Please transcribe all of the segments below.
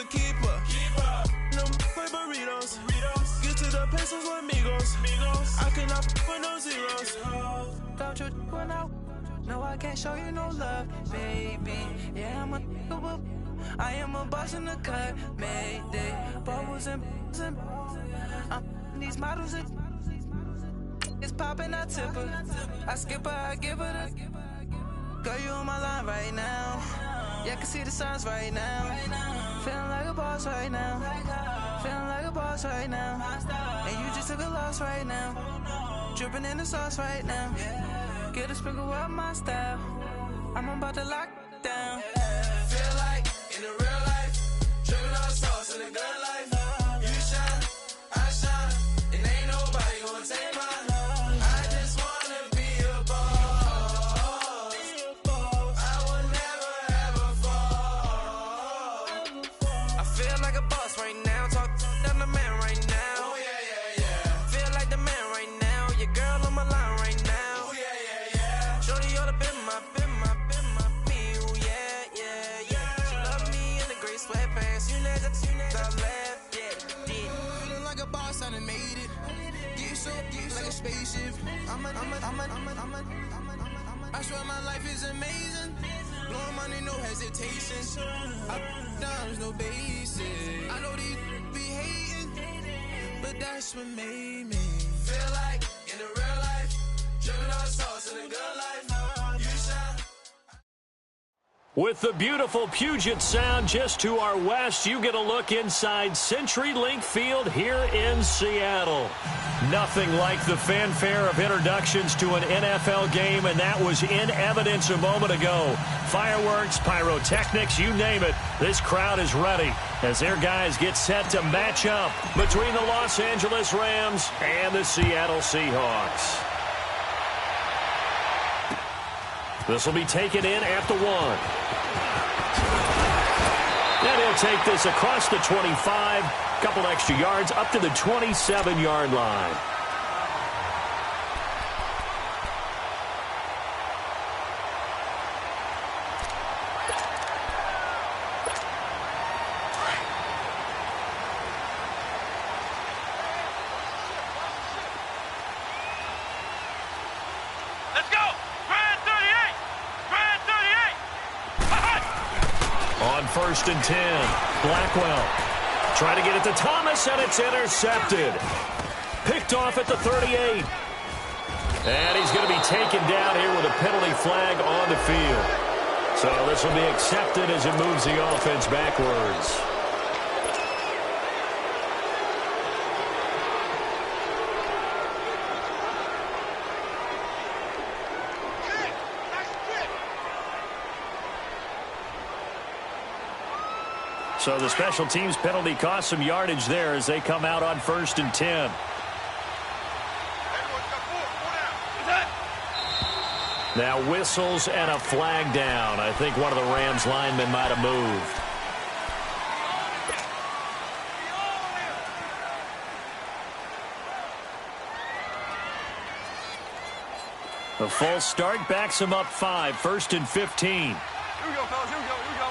keeper. No play burritos. Get to the pesos with amigos. I cannot with no zeros. Don't you run out? No, I can't show you no love, baby. Yeah, I am a boss in the cut, mayday. Bubbles and these models it's popping, I tip her. I skip her, I give her the. Girl, you on my line right now. Yeah, I can see the signs right now. Feeling like a boss right now. Feeling like a boss right now. And you just took a loss right now. Dripping in the sauce right now. Get a sprinkle up my style. I'm about to lock down. Feel like in the real life, dripping on sauce in the good life. You shine, I shine, and ain't nobody gonna take mine. I just wanna be a boss. I will never ever fall. I feel like a boss right now. Talk to the man right now. Oh yeah. Feel like the man right now. Your girl on my line right now. Oh yeah. Shorty oughta been my, me, ooh, yeah. She love me in the gray sweatpants. You never left, yeah. Feeling like a boss, I done made it. Get so like a spaceship. I swear my life is amazing. Blowing money, no hesitation. Up, downs, no basic. I know these be hating, but that's what made me feel like in the real life, dripping on sauce in the good life. You shine. With the beautiful Puget Sound just to our west, you get a look inside CenturyLink Field here in Seattle. Nothing like the fanfare of introductions to an NFL game, and that was in evidence a moment ago. Fireworks, pyrotechnics, you name it. This crowd is ready as their guys get set to match up between the Los Angeles Rams and the Seattle Seahawks. This will be taken in at the 1. And he'll take this across the 25, couple extra yards up to the 27-yard line. Let's go! Grand 38! Grand 38! On 1st and 10, Blackwell trying to get it to Thomas, and it's intercepted. Picked off at the 38. And he's going to be taken down here with a penalty flag on the field. So this will be accepted as it moves the offense backwards. So the special teams penalty cost some yardage there as they come out on 1st and 10. Now whistles and a flag down. I think one of the Rams linemen might have moved. The false start backs him up 5, 1st and 15. Here we go, fellas. Here we go.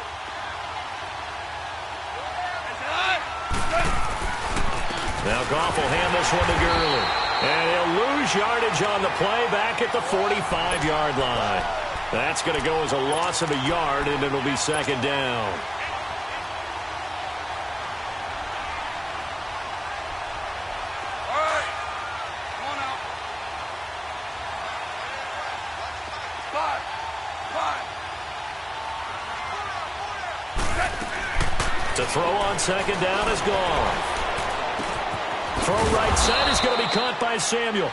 Now Goff will hand this one to Gurley. And he'll lose yardage on the play back at the 45-yard line. That's going to go as a loss of a yard, and it'll be 2nd down. All right. Come on out. 5. To throw on 2nd down is gone. Throw right side is going to be caught by Samuel.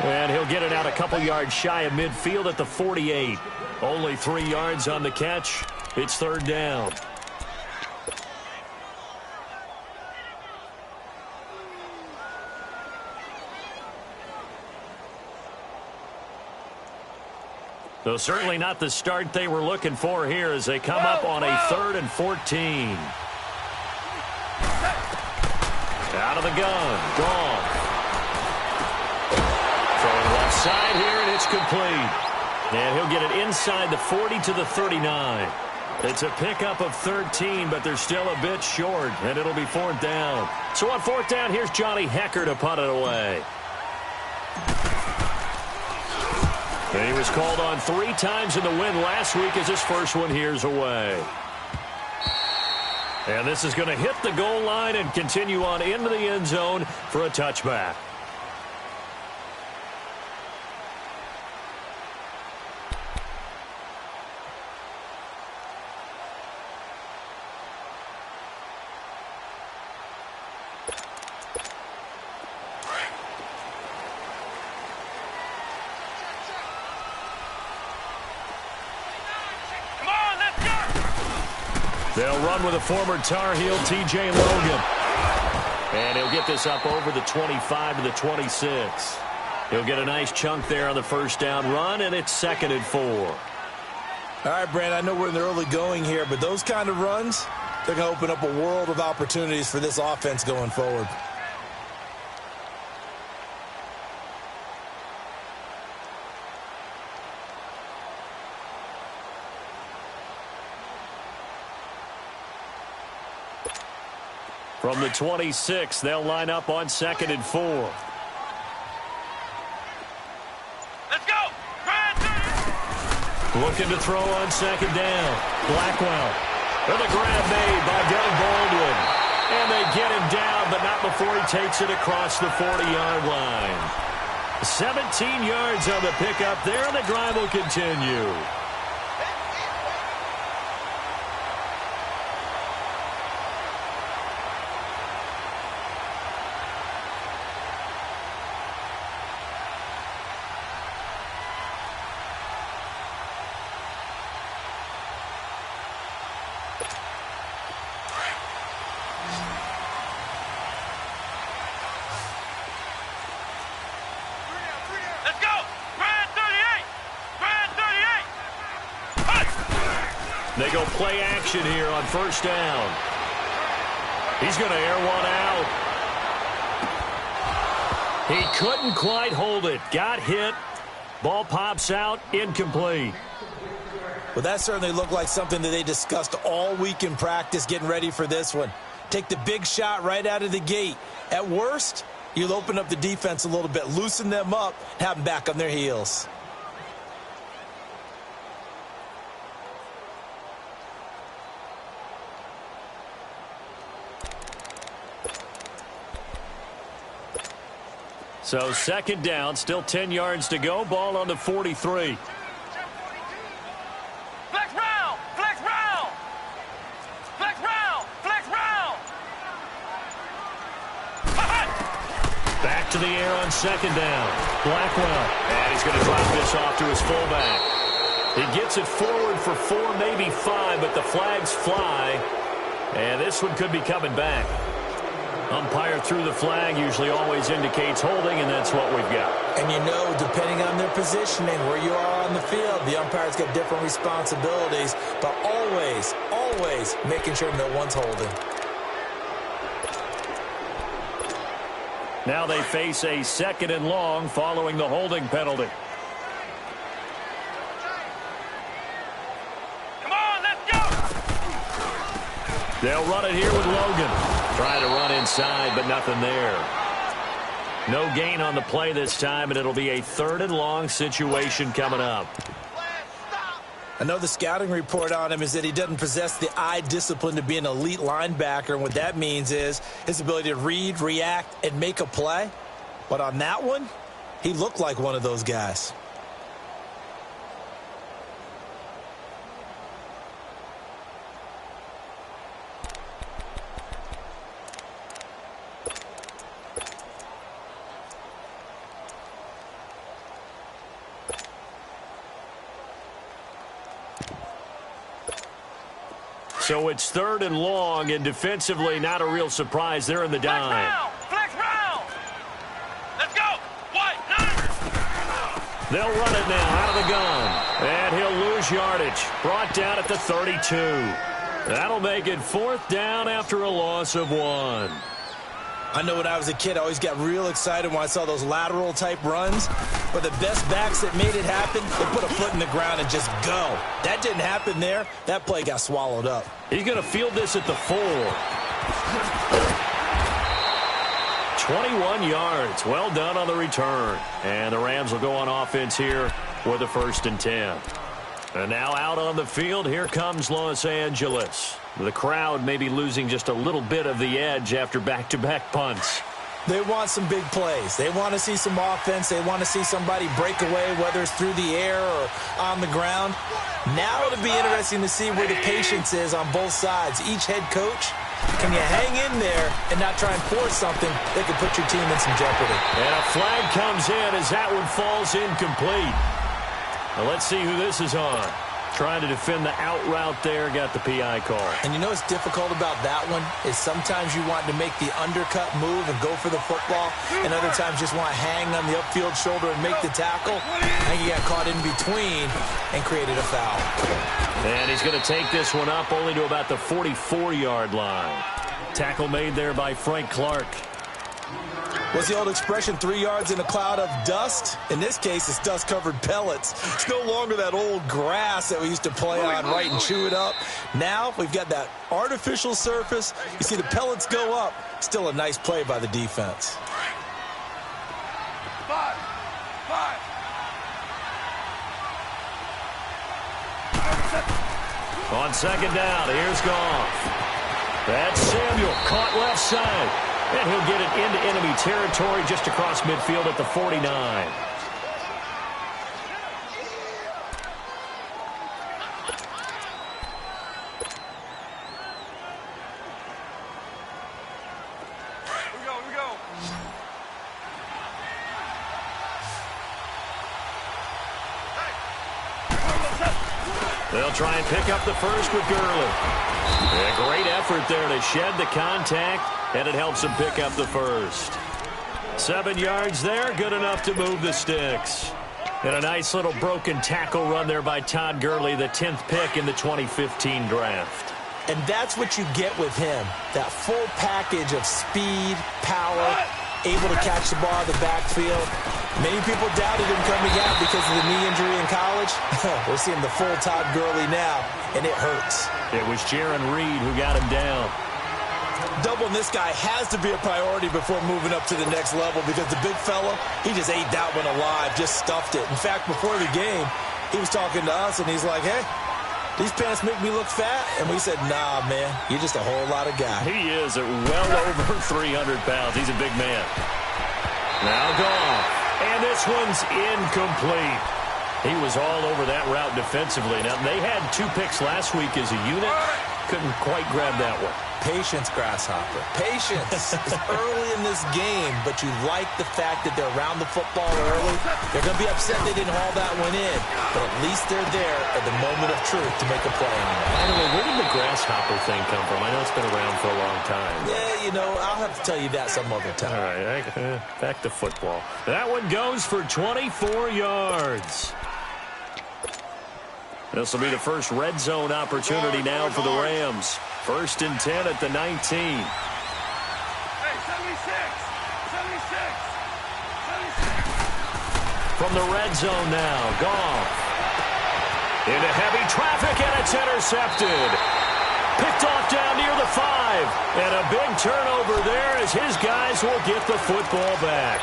And he'll get it out a couple yards shy of midfield at the 48. Only 3 yards on the catch. It's 3rd down. So certainly not the start they were looking for here as they come up on a 3rd and 14. Out of the gun. Gone. Throwing left side here, and it's complete. And he'll get it inside the 40 to the 39. It's a pickup of 13, but they're still a bit short, and it'll be 4th down. So on 4th down, here's Johnny Hecker to punt it away. And he was called on 3 times in the win last week as his first one here's away. And this is going to hit the goal line and continue on into the end zone for a touchback. They'll run with a former Tar Heel, T.J. Logan. And he'll get this up over the 25 to the 26. He'll get a nice chunk there on the first down run, and it's 2nd and 4. All right, Brand, I know we're in the early going here, but those kind of runs, they're going to open up a world of opportunities for this offense going forward. From the 26, they'll line up on 2nd and 4. Let's go! Looking to throw on 2nd down. Blackwell. With a grab made by Doug Baldwin. And they get him down, but not before he takes it across the 40-yard line. 17 yards on the pickup there, and the drive will continue. They go play action here on 1st down. He's going to air one out. He couldn't quite hold it. Got hit. Ball pops out. Incomplete. Well, that certainly looked like something that they discussed all week in practice getting ready for this one. Take the big shot right out of the gate. At worst, you'll open up the defense a little bit, loosen them up, have them back on their heels. So 2nd down, still 10 yards to go. Ball on the 43. Flex round! Flex round! Flex round! Flex round! Back to the air on 2nd down. Blackwell. And he's going to drop this off to his fullback. He gets it forward for 4, maybe 5, but the flags fly. And this one could be coming back. Umpire threw the flag, usually always indicates holding, and that's what we've got. And you know, depending on their positioning, where you are on the field, the umpire's got different responsibilities, but always, always making sure no one's holding. Now they face a 2nd and long following the holding penalty. Come on, let's go! They'll run it here with Logan. Trying to run inside, but nothing there. No gain on the play this time, and it'll be a 3rd and long situation coming up. I know the scouting report on him is that he doesn't possess the eye discipline to be an elite linebacker, and what that means is his ability to read, react, and make a play. But on that one, he looked like one of those guys. So it's 3rd and long, and defensively not a real surprise. They're in the dime. Flex round! Let's go! White, nine! They'll run it now out of the gun. And he'll lose yardage. Brought down at the 32. That'll make it 4th down after a loss of 1. I know when I was a kid, I always got real excited when I saw those lateral type runs. But the best backs that made it happen, they put a foot in the ground and just go. That didn't happen there. That play got swallowed up. He's going to field this at the 4. 21 yards. Well done on the return. And the Rams will go on offense here with a 1st and 10. And now out on the field, here comes Los Angeles. The crowd may be losing just a little bit of the edge after back-to-back punts. They want some big plays. They want to see some offense. They want to see somebody break away, whether it's through the air or on the ground. Now it'll be interesting to see where the patience is on both sides. Each head coach, can you hang in there and not try and force something that could put your team in some jeopardy? And a flag comes in as that one falls incomplete. Now let's see who this is on. Trying to defend the out route there, got the PI call. And you know what's difficult about that one is sometimes you want to make the undercut move and go for the football, and other times just want to hang on the upfield shoulder and make the tackle. And you got caught in between and created a foul. And he's going to take this one up only to about the 44-yard line. Tackle made there by Frank Clark. What's the old expression, 3 yards in a cloud of dust? In this case, it's dust-covered pellets. It's no longer that old grass that we used to play on, right, and chew it up. Now we've got that artificial surface. You see the pellets go up. Still a nice play by the defense. 5. On 2nd down, here's Goff. That's Samuel, caught left side. And he'll get it into enemy territory just across midfield at the 49. Here we go. They'll try and pick up the first with Gurley. A great effort there to shed the contact, and it helps him pick up the first. 7 yards there, good enough to move the sticks. And a nice little broken tackle run there by Todd Gurley, the 10th pick in the 2015 draft. And that's what you get with him, that full package of speed, power, able to catch the ball in the backfield. Many people doubted him coming out because of the knee injury in college. We're seeing the full Todd Gurley now, and it hurts. It was Jaron Reed who got him down. Doubling this guy has to be a priority before moving up to the next level because the big fella, he just ate that one alive, just stuffed it. In fact, before the game, he was talking to us, and he's like, hey, these pants make me look fat? And we said, nah, man, you're just a whole lot of guy. He is at well over 300 pounds. He's a big man. Now Goff. And this one's incomplete. He was all over that route defensively. Now, they had 2 picks last week as a unit. Couldn't quite grab that one. Patience, Grasshopper. Patience. It's early in this game, but you like the fact that they're around the football early. They're going to be upset they didn't haul that one in, but at least they're there at the moment of truth to make a play on it. By the way, where did the Grasshopper thing come from? I know it's been around for a long time. Yeah, you know, I'll have to tell you that some other time. All right, back to football. That one goes for 24 yards. This will be the first red zone opportunity now for the Rams. 1st and 10 at the 19. Hey, 76. From the red zone now, Goff. Into heavy traffic, and it's intercepted. Picked off down near the 5. And a big turnover there as his guys will get the football back.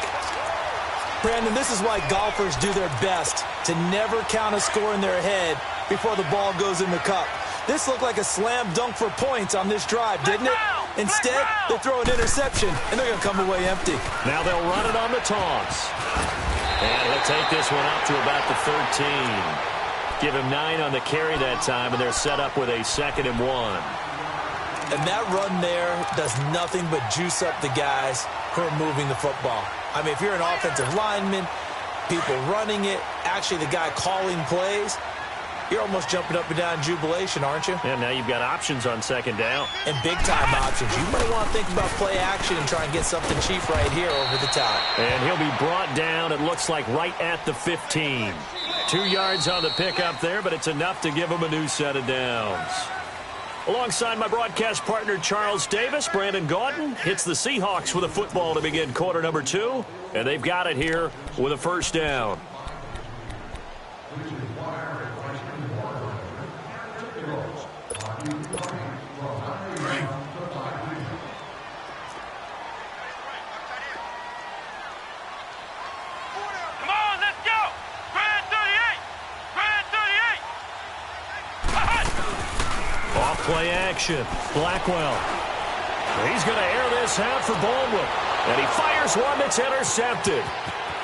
Brandon, this is why golfers do their best to never count a score in their head before the ball goes in the cup. This looked like a slam dunk for points on this drive, didn't it? Instead, they throw an interception, and they're going to come away empty. Now they'll run it on the toss. And he'll take this one out to about the 13. Give him 9 on the carry that time, and they're set up with a 2nd and 1. And that run there does nothing but juice up the guys who are moving the football. I mean, if you're an offensive lineman, people running it, actually the guy calling plays, you're almost jumping up and down in jubilation, aren't you? And now you've got options on 2nd down. And big-time options. You might want to think about play action and try and get something cheap right here over the top. And he'll be brought down, it looks like, right at the 15. 2 yards on the pickup there, but it's enough to give him a new set of downs. Alongside my broadcast partner, Charles Davis, Brandon Gaudin hits the Seahawks with a football to begin quarter number 2, and they've got it here with a first down. Play action. Blackwell. He's going to air this out for Baldwin. And he fires one that's intercepted.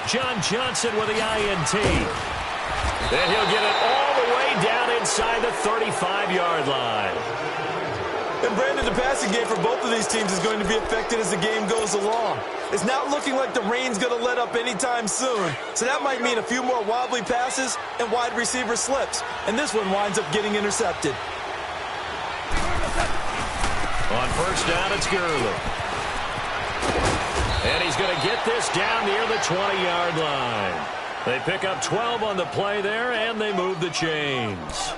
John Johnson with the INT. And he'll get it all the way down inside the 35-yard line. And Brandon, the passing game for both of these teams is going to be affected as the game goes along. It's not looking like the rain's going to let up anytime soon. So that might mean a few more wobbly passes and wide receiver slips. And this one winds up getting intercepted. On first down, it's Gurley. And he's going to get this down near the 20-yard line. They pick up 12 on the play there, and they move the chains.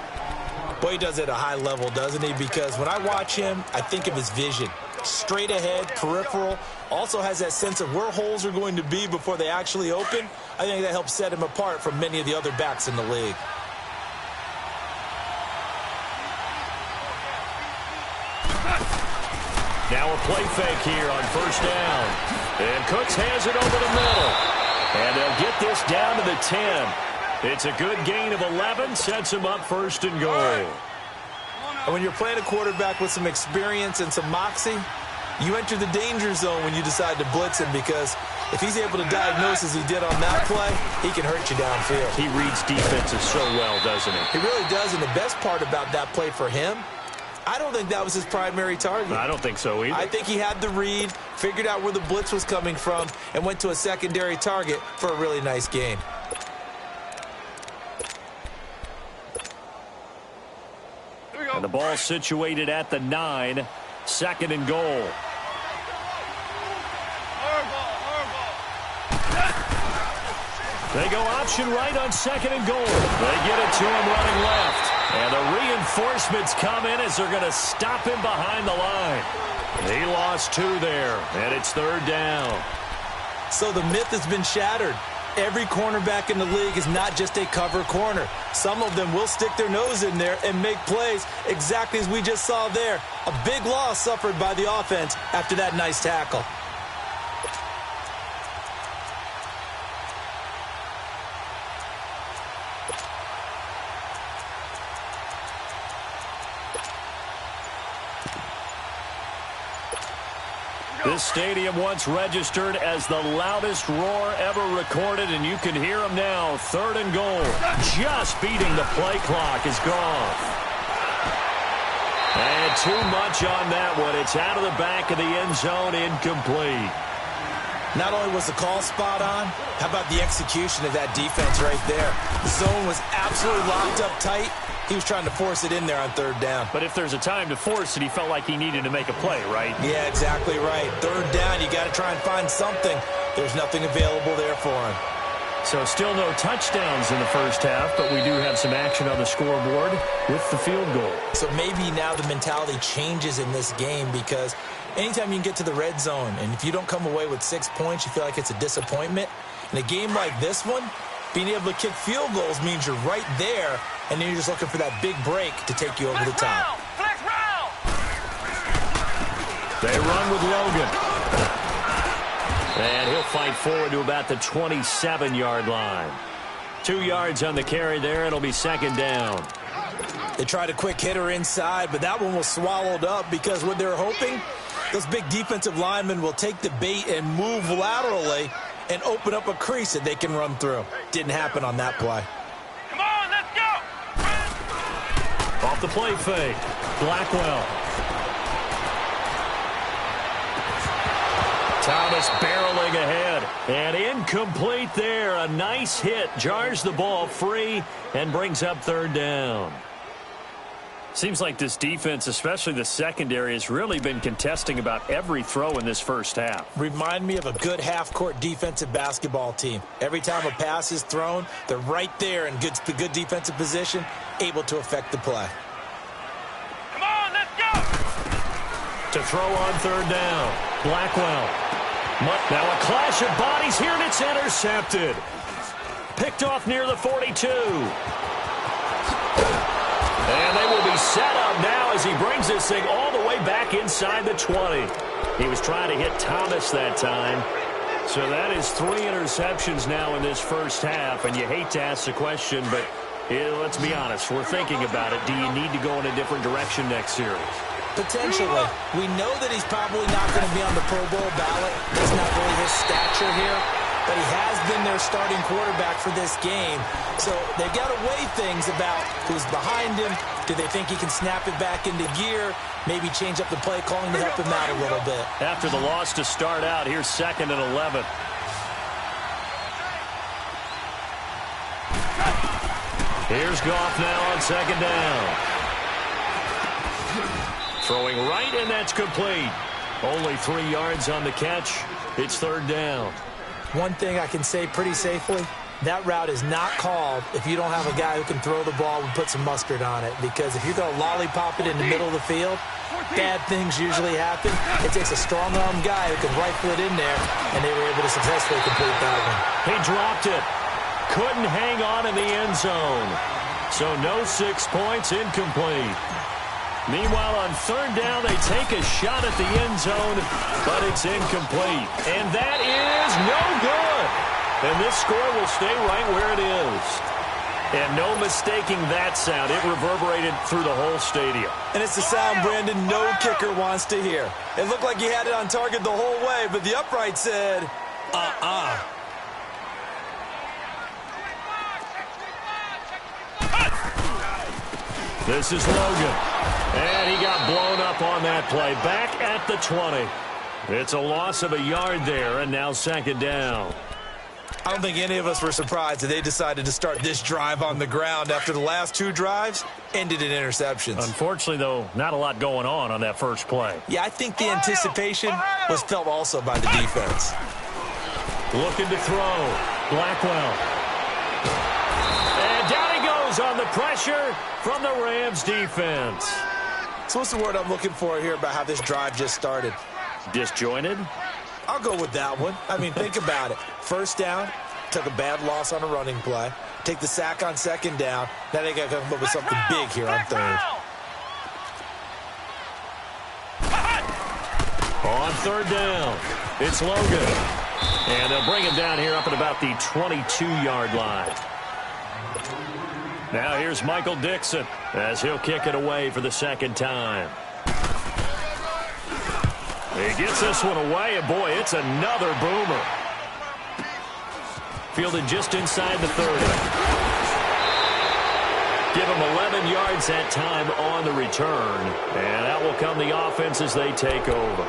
Boy, he does it at a high level, doesn't he? Because when I watch him, I think of his vision. Straight ahead, peripheral. Also has that sense of where holes are going to be before they actually open. I think that helps set him apart from many of the other backs in the league. Now a play fake here on first down. And Cooks has it over the middle. And they'll get this down to the 10. It's a good gain of 11, sets him up first and goal. And when you're playing a quarterback with some experience and some moxie, you enter the danger zone when you decide to blitz him, because if he's able to diagnose as he did on that play, he can hurt you downfield. He reads defenses so well, doesn't he? He really does, and the best part about that play for him, I don't think that was his primary target. I don't think so either. I think he had the read, figured out where the blitz was coming from, and went to a secondary target for a really nice gain. And the ball situated at the 9, second and goal. They go option right on second and goal. They get it to him running left. And the reinforcements come in as they're going to stop him behind the line. He lost 2 there, and it's third down. So the myth has been shattered. Every cornerback in the league is not just a cover corner. Some of them will stick their nose in there and make plays exactly as we just saw there. A big loss suffered by the offense after that nice tackle. This stadium once registered as the loudest roar ever recorded, and you can hear them now. Third and goal. Just beating the play clock is gone. And too much on that one. It's out of the back of the end zone, incomplete. Not only was the call spot on, how about the execution of that defense right there? The zone was absolutely locked up tight. He was trying to force it in there on third down. But if there's a time to force it, he felt like he needed to make a play, right? Yeah, exactly right. Third down, you got to try and find something. There's nothing available there for him. So still no touchdowns in the first half, but we do have some action on the scoreboard with the field goal. So maybe now the mentality changes in this game, because anytime you can get to the red zone, and if you don't come away with 6 points, you feel like it's a disappointment. In a game like this one, being able to kick field goals means you're right there, and then you're just looking for that big break to take you over the top. Flex round. They run with Logan. And he'll fight forward to about the 27-yard line. 2 yards on the carry there. It'll be second down. They tried a quick hitter inside, but that one was swallowed up, because what they're hoping, those big defensive linemen will take the bait and move laterally and open up a crease that they can run through. Didn't happen on that play. Come on, let's go. Off the play fake. Blackwell. Thomas barreling ahead. And incomplete there. A nice hit. Jars the ball free and brings up third down. Seems like this defense, especially the secondary, has really been contesting about every throw in this first half. Remind me of a good half-court defensive basketball team. Every time a pass is thrown, they're right there in good defensive position, able to affect the play. Come on, let's to throw on third down. Blackwell. Now a clash of bodies here, and it's intercepted. Picked off near the 42. And they will be set up now as he brings this thing all the way back inside the 20. He was trying to hit Thomas that time. So that is 3 interceptions now in this first half, and you hate to ask the question, but let's be honest, we're thinking about it. Do you need to go in a different direction next series? Potentially. We know that he's probably not going to be on the Pro Bowl ballot. That's not really his stature here, but he has been their starting quarterback for this game. So they've got to weigh things about who's behind him. Do they think he can snap it back into gear? Maybe change up the play calling to help him out a little bit. After the loss to start out, here's 2nd and 11. Here's Goff now on 2nd down. Throwing right, and that's complete. Only 3 yards on the catch. It's 3rd down. One thing I can say pretty safely, that route is not called if you don't have a guy who can throw the ball and put some mustard on it. Because if you're going to lollipop it in the middle of the field, bad things usually happen. It takes a strong-arm guy who can rifle it in there, and they were able to successfully complete that one. He dropped it. Couldn't hang on in the end zone. So no 6 points, incomplete. Meanwhile, on 3rd down, they take a shot at the end zone, but it's incomplete. And that is no good. And this score will stay right where it is. And no mistaking that sound. It reverberated through the whole stadium. And it's the sound, Brandon, no kicker wants to hear. It looked like he had it on target the whole way, but the upright said, This is Logan. And he got blown up on that play. Back at the 20. It's a loss of a yard there, and now 2nd down. I don't think any of us were surprised that they decided to start this drive on the ground after the last 2 drives ended in interceptions. Unfortunately, though, not a lot going on that first play. Yeah, I think the anticipation was felt also by the defense. Looking to throw. Blackwell. And down he goes on the pressure from the Rams defense. So what's the word I'm looking for here about how this drive just started? Disjointed? I'll go with that one. I mean, think about it. 1st down, took a bad loss on a running play. Take the sack on 2nd down. Now they got to come up with something big here on 3rd. On 3rd down, it's Logan. And they'll bring him down here up at about the 22-yard line. Now here's Michael Dixon as he'll kick it away for the 2nd time. He gets this one away, and boy, it's another boomer. Fielded just inside the 30. Give him 11 yards that time on the return. And out will come the offense as they take over.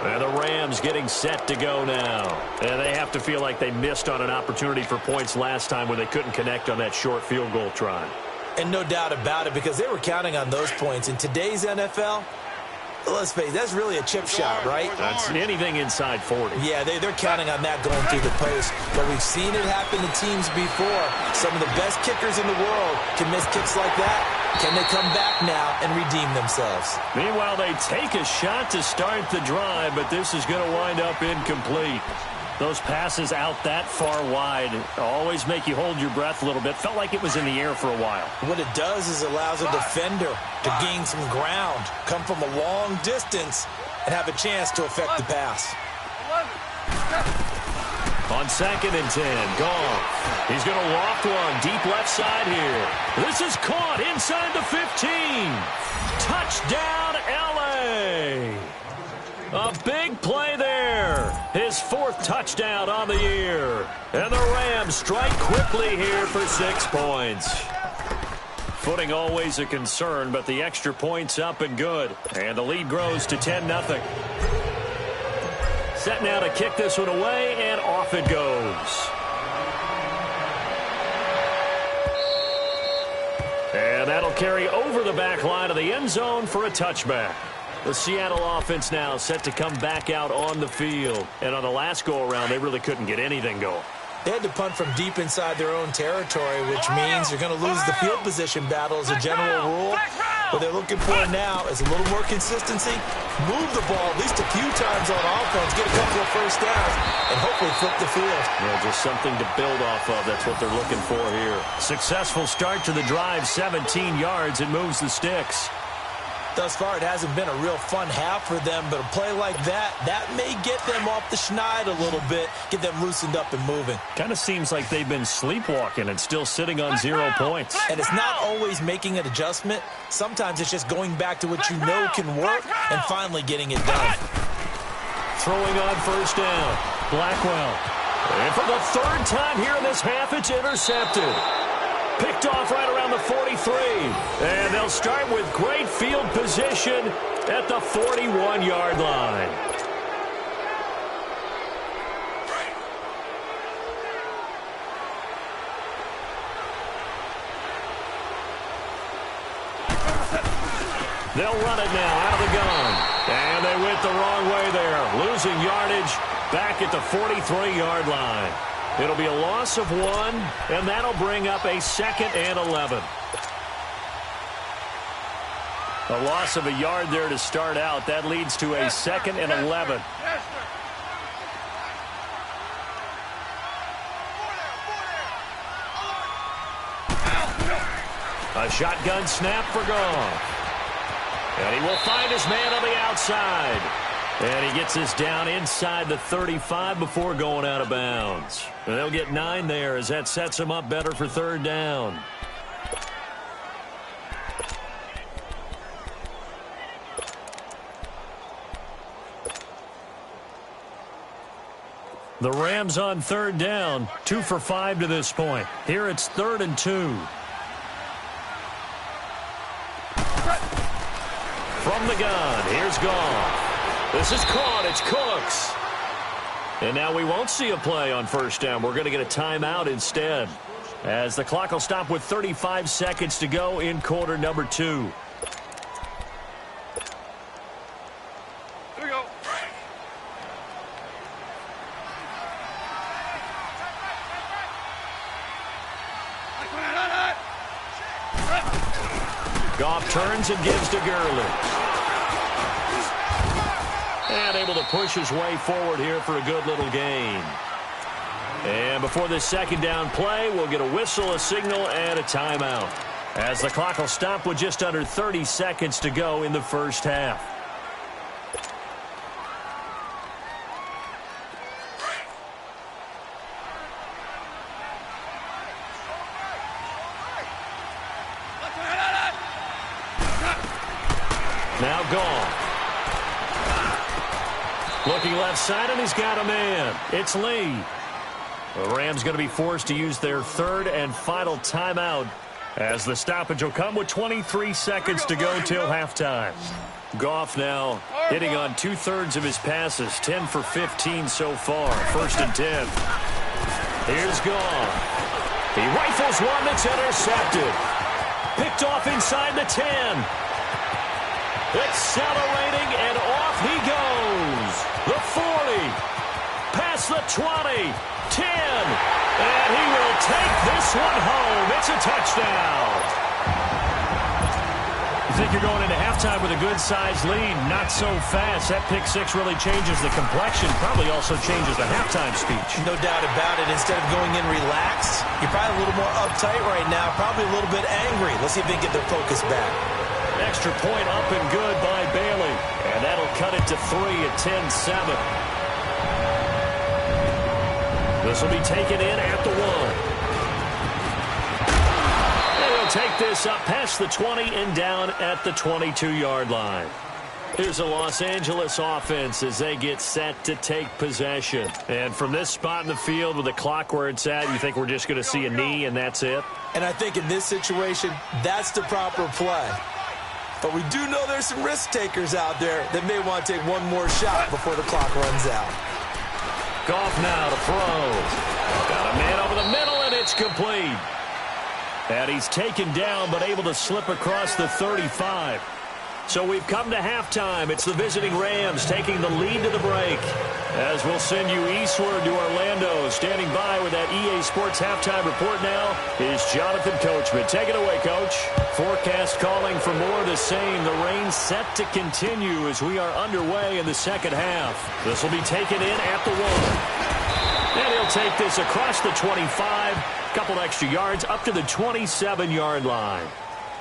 And the Rams getting set to go now. And they have to feel like they missed on an opportunity for points last time when they couldn't connect on that short field goal try. And no doubt about it, because they were counting on those points. In today's NFL, let's face it, that's really a chip shot, right? That's anything inside 40. Yeah, they're counting on that going through the post. But we've seen it happen to teams before. Some of the best kickers in the world can miss kicks like that. Can they come back now and redeem themselves? Meanwhile, they take a shot to start the drive, but this is going to wind up incomplete. Those passes out that far wide always make you hold your breath a little bit. Felt like it was in the air for a while. What it does is allows a defender to gain some ground, come from a long distance, and have a chance to affect the pass. On 2nd and 10, Goff. He's going to loft one deep left side here. This is caught inside the 15. Touchdown, L.A. A big play there. His 4th touchdown on the year. And the Rams strike quickly here for 6 points. Footing always a concern, but the extra point's up and good. And the lead grows to 10-0. Set now to kick this one away, and off it goes. And that'll carry over the back line of the end zone for a touchback. The Seattle offense now set to come back out on the field. And on the last go-around, they really couldn't get anything going. They had to punt from deep inside their own territory, which means you're going to lose the field position battle as a general rule. What they're looking for now is a little more consistency, move the ball at least a few times on offense, get a couple of first downs, and hopefully flip the field. Yeah, just something to build off of. That's what they're looking for here. Successful start to the drive, 17 yards. It moves the sticks. Thus far, it hasn't been a real fun half for them, but a play like that may get them off the schneid a little bit, get them loosened up and moving. Kind of seems like they've been sleepwalking and still sitting on 0 points. And it's not always making an adjustment. Sometimes it's just going back to what you know can work and finally getting it done. Throwing on first down, Blackwell. And for the third time here in this half, it's intercepted. Picked off right around the 43. And they'll start with great field position at the 41-yard line. They'll run it now out of the gun. And they went the wrong way there. Losing yardage back at the 43-yard line. It'll be a loss of 1, and that'll bring up a 2nd and 11. A loss of a yard there to start out. That leads to a 2nd and 11. A shotgun snap for Goff. And he will find his man on the outside. And he gets this down inside the 35 before going out of bounds. And they'll get 9 there as that sets him up better for third down. The Rams on third down, 2 for 5 to this point. Here it's 3rd and 2. From the gun, here's Goff. This is caught. It's Cooks. And now we won't see a play on first down. We're going to get a timeout instead, as the clock will stop with 35 seconds to go in quarter number 2. Here we go. Goff turns and gives to Gurley. And able to push his way forward here for a good little gain. And before this second down play, we'll get a whistle, a signal, and a timeout, as the clock will stop with just under 30 seconds to go in the first half. Now Goff. Looking left side, and he's got a man. It's Lee. The Rams going to be forced to use their 3rd and final timeout, as the stoppage will come with 23 seconds to go till halftime. Goff now hitting on 2/3 of his passes, 10 for 15 so far. 1st and 10. Here's Goff. He rifles one that's intercepted. Picked off inside the 10. Accelerating, and off he goes. The 40, past the 20, 10, and he will take this one home. It's a touchdown. You think you're going into halftime with a good-sized lead? Not so fast. That pick six really changes the complexion, probably also changes the halftime speech. No doubt about it. Instead of going in relaxed, you're probably a little more uptight right now, probably a little bit angry. Let's see if they can get their focus back. Extra point up and good by Bailey. And that'll cut it to 3 at 10-7. This will be taken in at the 1. And he'll take this up past the 20 and down at the 22-yard line. Here's a Los Angeles offense as they get set to take possession. And from this spot in the field with the clock where it's at, you think we're just going to see a knee and that's it? And I think in this situation, that's the proper play. But we do know there's some risk takers out there that may want to take one more shot before the clock runs out. Goff now to throw. Got a man over the middle, and it's complete. And he's taken down, but able to slip across the 35. So we've come to halftime. It's the visiting Rams taking the lead to the break. As we'll send you eastward to Orlando. Standing by with that EA Sports halftime report now is Jonathan Coachman. Take it away, Coach. Forecast calling for more of the same. The rain set to continue as we are underway in the second half. This will be taken in at the 1. And he'll take this across the 25. Couple extra yards up to the 27-yard line.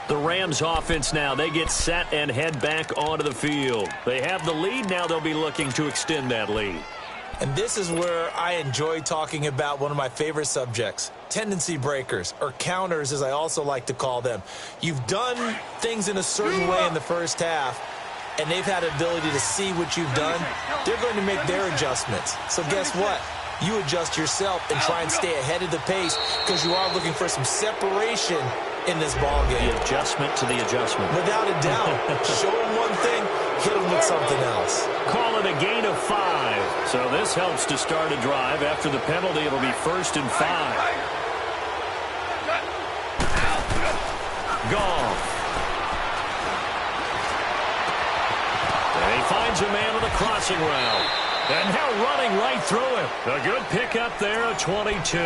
The Rams offense now, they get set and head back onto the field. They have the lead. Now they'll be looking to extend that lead. And this is where I enjoy talking about one of my favorite subjects, tendency breakers, or counters as I also like to call them. You've done things in a certain way in the first half, and they've had the ability to see what you've done. They're going to make their adjustments. So guess what? You adjust yourself and try and stay ahead of the pace because you are looking for some separation in this ball game. The adjustment to the adjustment. Without a doubt. Show them one thing, hit them with something else. Call it a gain of 5. So this helps to start a drive. After the penalty, it'll be 1st and 5. Goff. And he finds a man on the crossing route. And now running right through him. A good pickup there, a 22.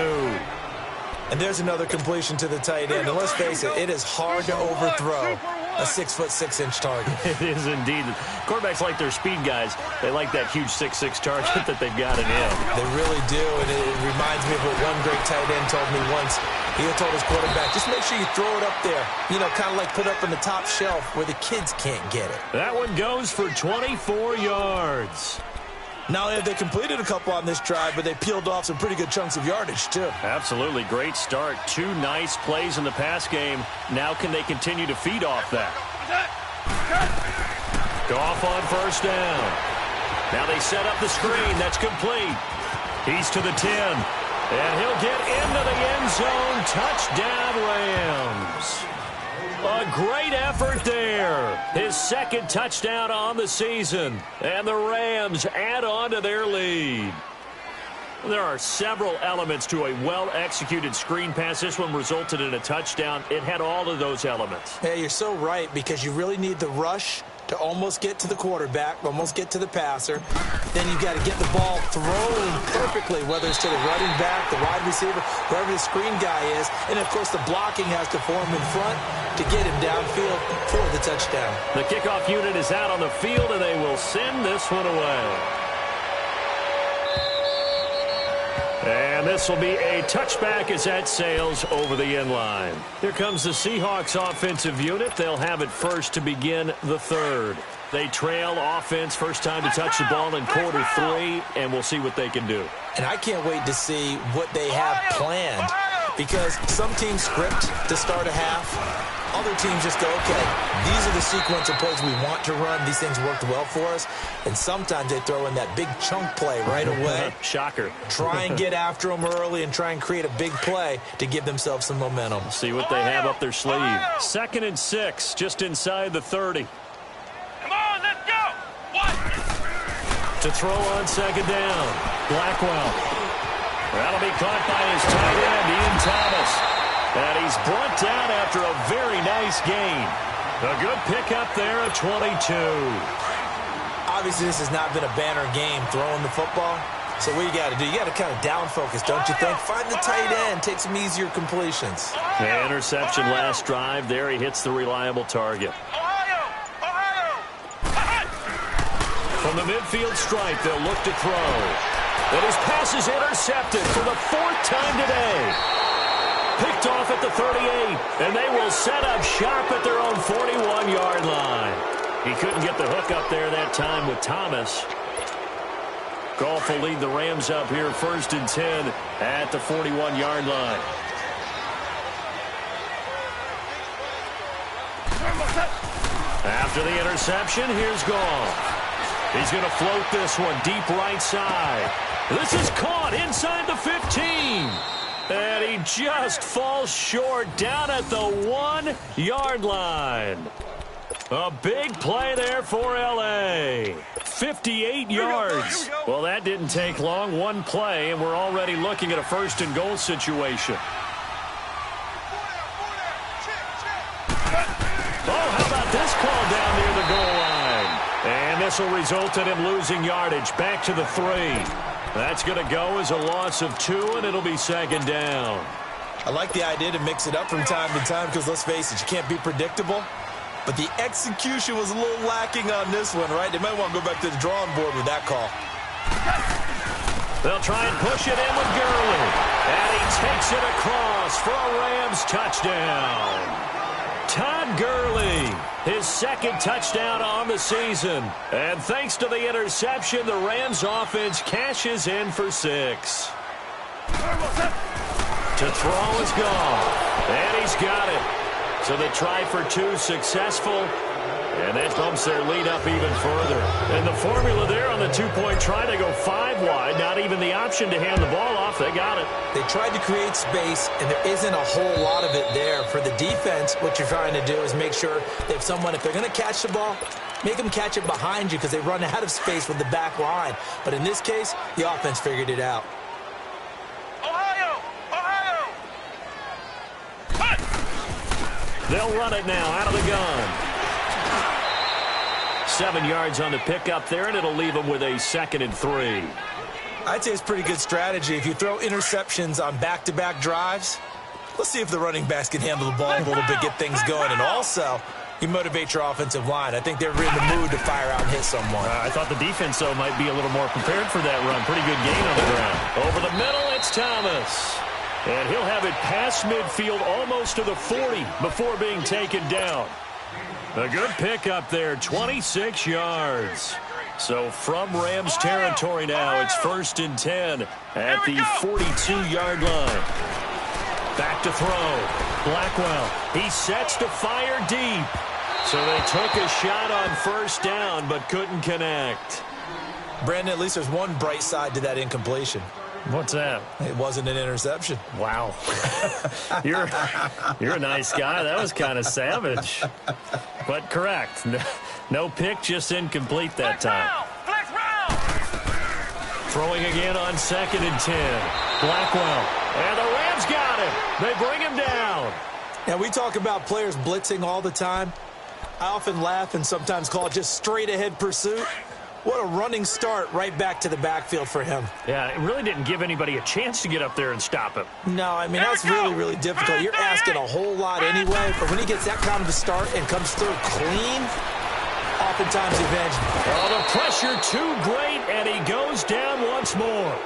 And there's another completion to the tight end. And let's face it is hard to overthrow a 6'6" target. It is indeed. Quarterbacks like their speed guys. They like that huge 6'6" target that they've got in him. They really do. And it reminds me of what one great tight end told me once. He told his quarterback, just make sure you throw it up there. You know, kind of like put up on the top shelf where the kids can't get it. That one goes for 24 yards. Not only have they completed a couple on this drive, but they peeled off some pretty good chunks of yardage, too. Absolutely. Great start. 2 nice plays in the pass game. Now can they continue to feed off that? Goff on 1st down. Now they set up the screen. That's complete. He's to the 10. And he'll get into the end zone. Touchdown, Rams. A great effort there. His 2nd touchdown on the season. And the Rams add on to their lead. There are several elements to a well-executed screen pass. This one resulted in a touchdown. It had all of those elements. Yeah, you're so right, because you really need the rush to almost get to the quarterback, almost get to the passer. Then you've got to get the ball thrown perfectly, whether it's to the running back, the wide receiver, whoever the screen guy is. And, of course, the blocking has to form in front to get him downfield for the touchdown. The kickoff unit is out on the field, and they will send this one away. And this will be a touchback as that sails over the end line. Here comes the Seahawks offensive unit. They'll have it first to begin the 3rd. They trail offense, first time to touch the ball in quarter 3, and we'll see what they can do. And I can't wait to see what they have planned, because some teams script to start a half. Other teams just go, okay, these are the sequence of plays we want to run. These things worked well for us. And sometimes they throw in that big chunk play right away. Shocker. Try and get after them early and try and create a big play to give themselves some momentum. See what they have up their sleeve. 2nd and 6, just inside the 30. Come on, let's go. What? To throw on 2nd down. Blackwell. That'll be caught by his tight end, Ian Thomas. And he's brought down after a very nice gain. A good pickup there, a 22. Obviously, this has not been a banner game throwing the football. So what you got to do, you got to kind of down focus, don't you think? Find the tight end, take some easier completions. The interception last drive. There he hits the reliable target. From the midfield stripe, they'll look to throw. And his pass is intercepted for the 4th time today. Picked off at the 38, and they will set up shop at their own 41-yard line. He couldn't get the hook up there that time with Thomas. Goff will lead the Rams up here 1st and 10 at the 41-yard line. After the interception, here's Goff. He's going to float this one deep right side. This is caught inside the 15. And he just falls short down at the 1-yard line. A big play there for L.A. 58 yards. Well, that didn't take long. One play, and we're already looking at a 1st and goal situation. Oh, how about this call down near the goal This will result in him losing yardage. Back to the 3. That's going to go as a loss of 2, and it'll be second down. I like the idea to mix it up from time to time because, let's face it, you can't be predictable. But the execution was a little lacking on this one, right? They might want to go back to the drawing board with that call. They'll try and push it in with Gurley. And he takes it across for a Rams touchdown. Todd Gurley, his second touchdown on the season. And thanks to the interception, the Rams offense cashes in for 6. To throw is gone. And he's got it. So the try for 2 successful. And that bumps their lead up even further. And the formula there on the 2-point try, they go 5 wide. Not even the option to hand the ball off. They got it. They tried to create space, and there isn't a whole lot of it there. For the defense, what you're trying to do is make sure that if they're going to catch the ball, make them catch it behind you because they run out of space with the back line. But in this case, the offense figured it out. Ohio! They'll run it now out of the gun. 7 yards on the pickup there, and it'll leave them with a 2nd and 3. I'd say it's pretty good strategy. If you throw interceptions on back-to-back drives, let's see if the running backs can handle the ball a little bit, get things going. And also, you motivate your offensive line. I think they're in the mood to fire out and hit someone. I thought the defense, though, might be a little more prepared for that run. Pretty good gain on the ground. Over the middle, it's Thomas. And he'll have it past midfield almost to the 40 before being taken down. A good pickup there, 26 yards. So from Rams territory now, it's 1st and 10 at the 42-yard line. Back to throw. Blackwell, he sets to fire deep. So they took a shot on 1st down but couldn't connect. Brandon, at least there's one bright side to that incompletion. What's that? It wasn't an interception. Wow. You're a nice guy. That was kind of savage. But correct. No pick, just incomplete that time. Flex round! Throwing again on 2nd and 10. Blackwell. And the Rams got him. They bring him down. Now, we talk about players blitzing all the time. I often laugh and sometimes call it just straight-ahead pursuit. What a running start right back to the backfield for him. Yeah, it really didn't give anybody a chance to get up there and stop him. No, I mean, that's really, really difficult. You're asking a whole lot anyway, but when he gets that kind of a start and comes through clean, oftentimes advantage. Oh, the pressure too great, and he goes down once more.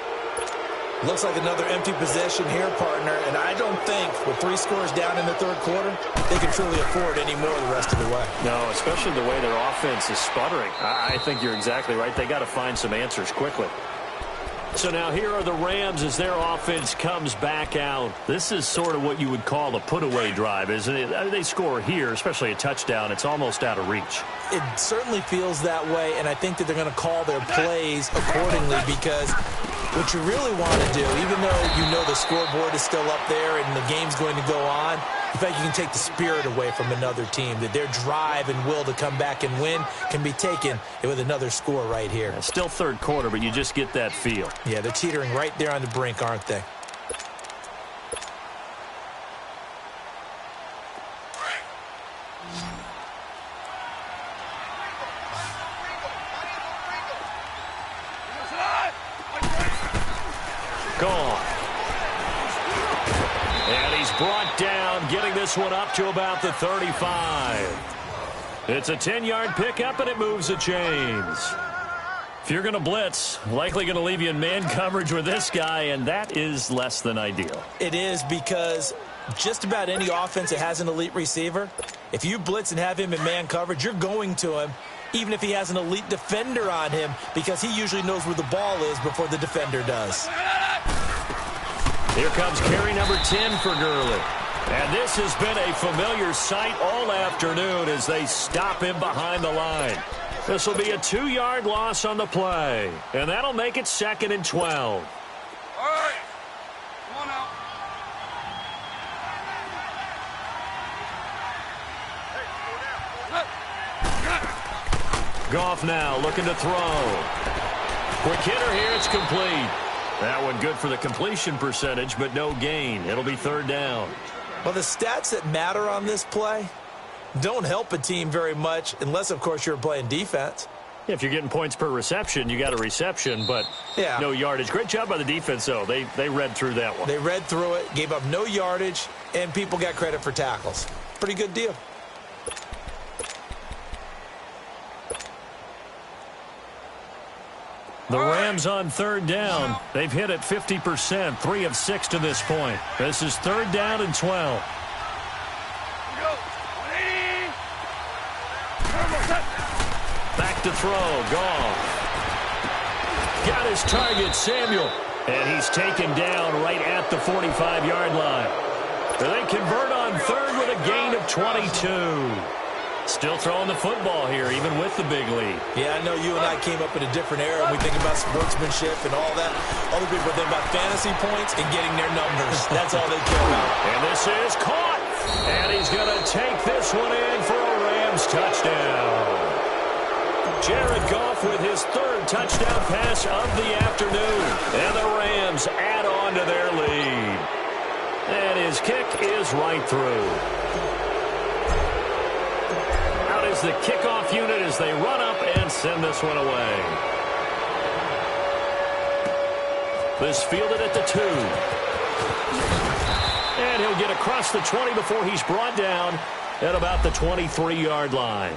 Looks like another empty possession here, partner, and I don't think with 3 scores down in the 3rd quarter, they can truly afford any more the rest of the way. No, especially the way their offense is sputtering. I think you're exactly right. They got to find some answers quickly. So now here are the Rams as their offense comes back out. This is sort of what you would call a put-away drive, isn't it? They score here, especially a touchdown. It's almost out of reach. It certainly feels that way, and I think that they're going to call their plays accordingly because what you really want to do, even though you know the scoreboard is still up there and the game's going to go on, in fact, you can take the spirit away from another team, that their drive and will to come back and win can be taken with another score right here. Yeah, still 3rd quarter, but you just get that feel. Yeah, they're teetering right there on the brink, aren't they? Gone. And he's brought down, getting this one up to about the 35. It's a 10-yard pickup, and it moves the chains. If you're going to blitz, likely going to leave you in man coverage with this guy, and that is less than ideal. It is because just about any offense that has an elite receiver, if you blitz and have him in man coverage, you're going to him, even if he has an elite defender on him, because he usually knows where the ball is before the defender does. Here comes carry number 10 for Gurley. And this has been a familiar sight all afternoon as they stop him behind the line. This will be a 2-yard loss on the play. And that'll make it 2nd and 12. All right. Come on out. Goff now looking to throw. Quick hitter here, it's complete. That one good for the completion percentage, but no gain. It'll be 3rd down. Well, the stats that matter on this play don't help a team very much unless, of course, you're playing defense. If you're getting points per reception, you got a reception, but no yardage. Great job by the defense, though. They read through that one. They read through it, gave up no yardage, and people got credit for tackles. Pretty good deal. The Rams on third down. They've hit it 50%, 3 of 6 to this point. This is third down and 12. Back to throw, Goff. Got his target, Samuel. And he's taken down right at the 45-yard line. They convert on third with a gain of 22. Still throwing the football here, even with the big lead. Yeah, I know you and I came up in a different era. We think about sportsmanship and all that. Other people think about fantasy points and getting their numbers. That's all they care about. And this is caught. And he's going to take this one in for a Rams touchdown. Jared Goff with his third touchdown pass of the afternoon. And the Rams add on to their lead. And his kick is right through. Out is the kickoff unit as they run up and send this one away. This fielded at the 2. And he'll get across the 20 before he's brought down at about the 23-yard line.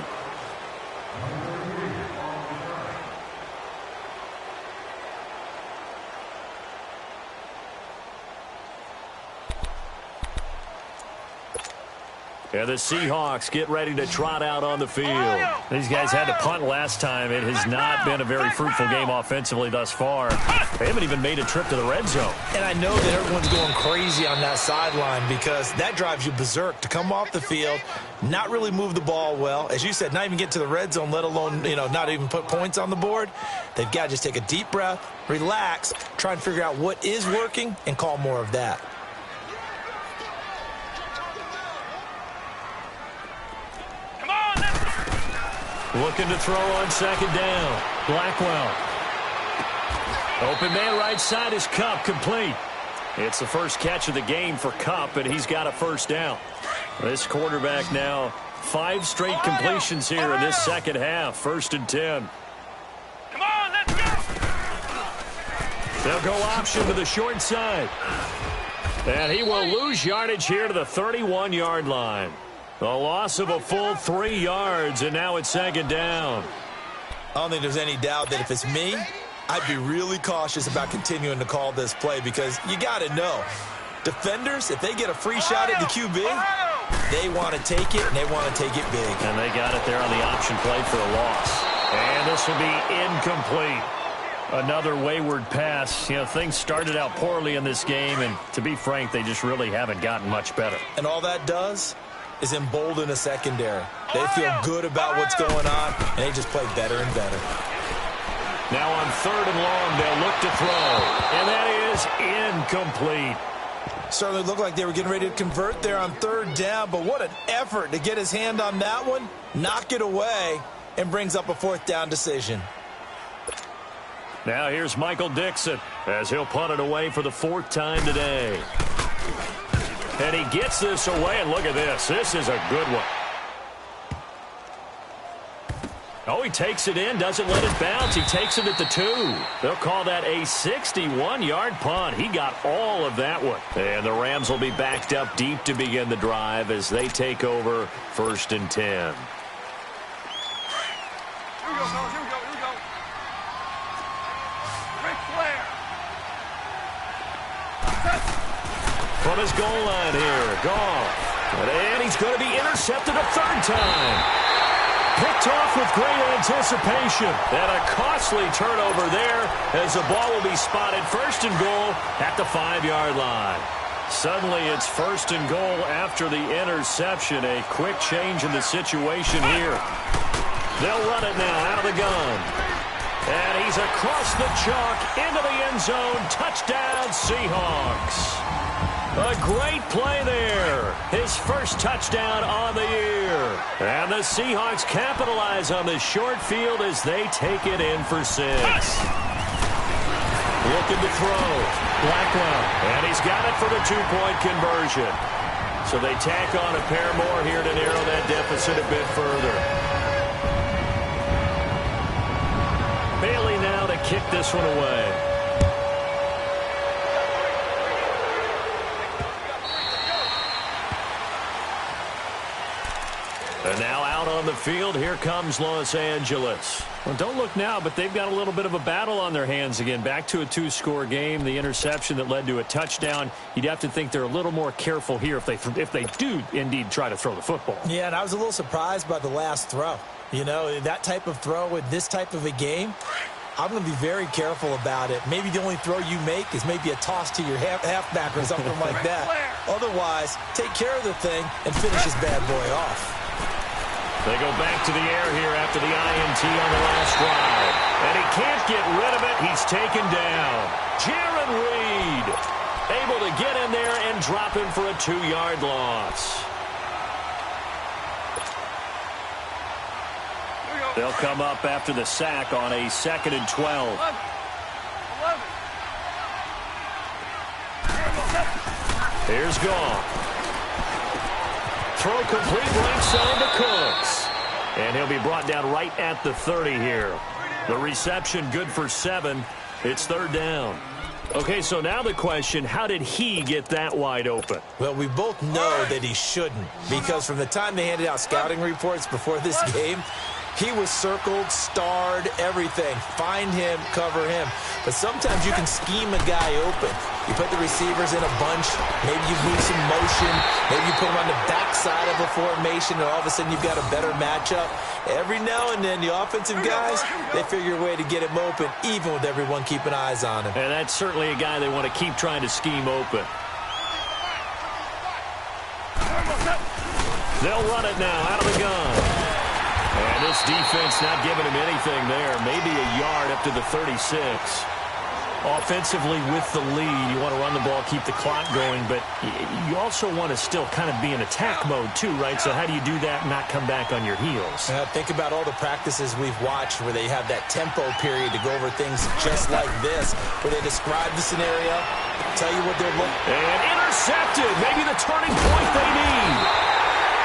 And the Seahawks get ready to trot out on the field. These guys had to punt last time. It has not been a very fruitful game offensively thus far. They haven't even made a trip to the red zone. And I know that everyone's going crazy on that sideline because that drives you berserk to come off the field, not really move the ball well. As you said, not even get to the red zone, let alone, not even put points on the board. They've got to just take a deep breath, relax, try and figure out what is working, and call more of that. Looking to throw on second down. Blackwell. Open man right side is Kupp, complete. It's the first catch of the game for Kupp, and he's got a first down. This quarterback now 5 straight completions here in this second half. 1st and 10. Come on, let's go! They'll go option to the short side. And he will lose yardage here to the 31-yard line. A loss of a full 3 yards, and now it's second down. I don't think there's any doubt that if it's me, I'd be really cautious about continuing to call this play because you got to know, defenders, if they get a free shot at the QB, they want to take it, and they want to take it big. And they got it there on the option play for a loss. And this will be incomplete. Another wayward pass. Things started out poorly in this game, and to be frank, they just really haven't gotten much better. And all that does is embolden a secondary. They feel good about what's going on, and they just play better and better. Now on 3rd and long, they'll look to throw. And that is incomplete. Certainly looked like they were getting ready to convert there on 3rd down, but what an effort to get his hand on that one, knock it away, and brings up a 4th down decision. Now here's Michael Dixon as he'll punt it away for the 4th time today. And he gets this away, and look at this. This is a good one. Oh, he takes it in, doesn't let it bounce. He takes it at the 2. They'll call that a 61-yard punt. He got all of that one. And the Rams will be backed up deep to begin the drive as they take over 1st and 10. Here we go, fellas. Here we go. Ric Flair. From his goal line here, Goff. And he's going to be intercepted a 3rd time. Picked off with great anticipation. And a costly turnover there as the ball will be spotted 1st and goal at the 5-yard line. Suddenly it's 1st and goal after the interception. A quick change in the situation here. They'll run it now out of the gun. And he's across the chalk into the end zone. Touchdown, Seahawks. A great play there. His first touchdown on the year. And the Seahawks capitalize on this short field as they take it in for 6. Looking to throw. Blackwell. And he's got it for the 2-point conversion. So they tack on a pair more here to narrow that deficit a bit further. kick this one away. And now out on the field, here comes Los Angeles. Well, don't look now, but they've got a little bit of a battle on their hands again. Back to a two-score game. The interception that led to a touchdown. You'd have to think they're a little more careful here if they do indeed try to throw the football. Yeah, and I was a little surprised by the last throw. You know, that type of throw with this type of a game, I'm going to be very careful about it. Maybe the only throw you make is maybe a toss to your halfback or something like that. Otherwise, take care of the thing and finish this bad boy off. They go back to the air here after the INT on the last drive. And he can't get rid of it. He's taken down. Jaron Reed able to get in there and drop him for a 2-yard loss. They'll come up after the sack on a 2nd and 12. Here's Goff. Throw complete right side to Cooks. And he'll be brought down right at the 30 here. The reception good for 7. It's 3rd down. Okay, so now the question, how did he get that wide open? Well, we both know that he shouldn't, because from the time they handed out scouting reports before this game, he was circled, starred, everything. Find him, cover him. But sometimes you can scheme a guy open. You put the receivers in a bunch. Maybe you move some motion. Maybe you put them on the backside of a formation, and all of a sudden you've got a better matchup. Every now and then, the offensive guys, they figure a way to get him open, even with everyone keeping eyes on him. And that's certainly a guy they want to keep trying to scheme open. They'll run it now out of the gun. And this defense not giving him anything there. Maybe a yard up to the 36. Offensively with the lead, you want to run the ball, keep the clock going, but you also want to still kind of be in attack mode too, right? So how do you do that and not come back on your heels? Think about all the practices we've watched where they have that tempo period to go over things just like this, where they describe the scenario, tell you what they're looking. And intercepted. Maybe the turning point they need.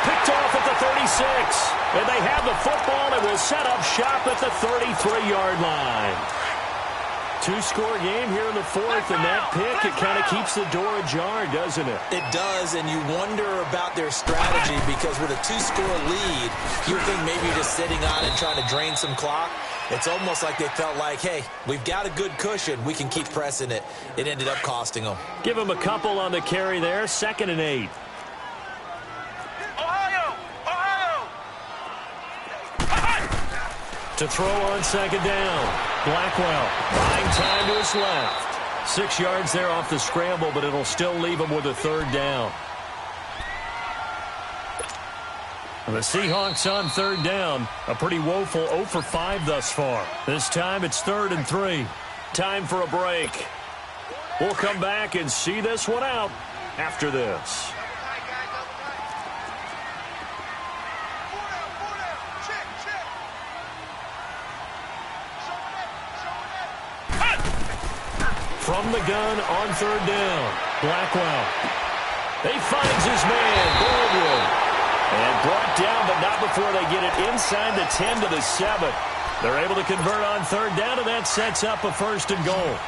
Picked off at the 36. And they have the football and will set up shop at the 33-yard line. 2-score game here in the 4th, and that pick, it kind of keeps the door ajar, doesn't it? It does, and you wonder about their strategy, because with a 2-score lead, you think maybe you're just sitting on it and trying to drain some clock. It's almost like they felt like, hey, we've got a good cushion. We can keep pressing it. It ended up costing them. Give them a couple on the carry there. 2nd and 8. To throw on 2nd down. Blackwell buying time to his left. 6 yards there off the scramble, but it'll still leave him with a 3rd down. And the Seahawks on 3rd down. A pretty woeful 0 for 5 thus far. This time it's 3rd and 3. Time for a break. We'll come back and see this one out after this. From the gun on 3rd down. Blackwell. He finds his man, Baldwin. And brought down, but not before they get it inside the 10 to the 7. They're able to convert on 3rd down, and that sets up a 1st and goal.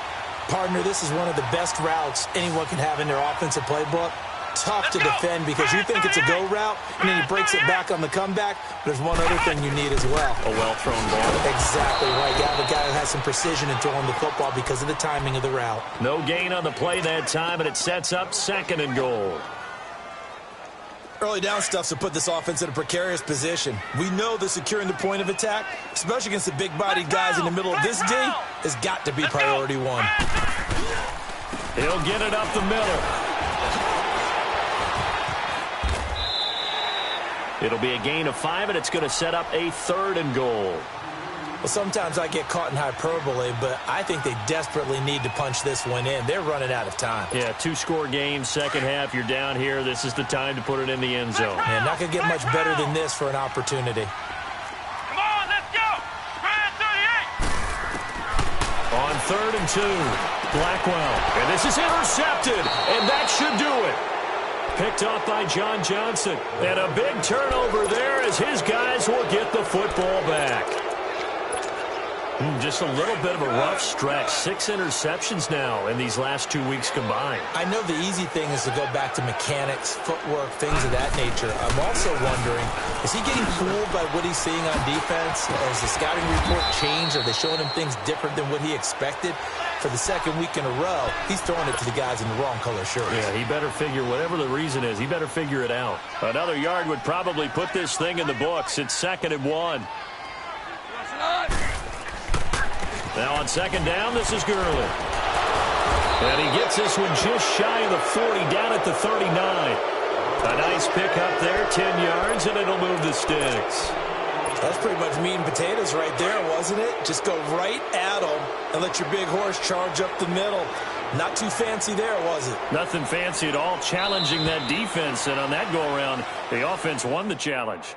Partner, this is one of the best routes anyone can have in their offensive playbook. Tough to defend because you think it's a go route, and then he breaks it back on the comeback. There's one other thing you need as well. A well-thrown ball. Exactly right. You have a guy who has some precision in throwing the football because of the timing of the route. No gain on the play that time, and it sets up 2nd and goal. Early down stuffs to put this offense in a precarious position. We know that securing the point of attack, especially against the big-bodied guys in the middle of this D, has got to be priority 1. He'll get it up the middle. It'll be a gain of 5, and it's going to set up a 3rd and goal. Well, sometimes I get caught in hyperbole, but I think they desperately need to punch this one in. They're running out of time. Yeah, 2-score game, 2nd half. You're down here. This is the time to put it in the end zone. Man, not going to get much better than this for an opportunity. Come on, let's go. Spread 38. On 3rd and 2, Blackwell. And this is intercepted, and that should do it. Picked off by John Johnson. And a big turnover there as his guys will get the football back. Just a little bit of a rough stretch. 6 interceptions now in these last 2 weeks combined. I know the easy thing is to go back to mechanics, footwork, things of that nature. I'm also wondering, is he getting fooled by what he's seeing on defense? Has the scouting report changed? Are they showing him things different than what he expected? For the second week in a row, he's throwing it to the guys in the wrong color shirts. Yeah, he better figure, whatever the reason is, he better figure it out. Another yard would probably put this thing in the books. It's 2nd and 1. Now on 2nd down, this is Gurley. And he gets this one just shy of the 40, down at the 39. A nice pick up there, 10 yards, and it'll move the sticks. That's pretty much meat and potatoes right there, wasn't it? Just go right at them and let your big horse charge up the middle. Not too fancy there, was it? Nothing fancy at all, challenging that defense. And on that go-around, the offense won the challenge.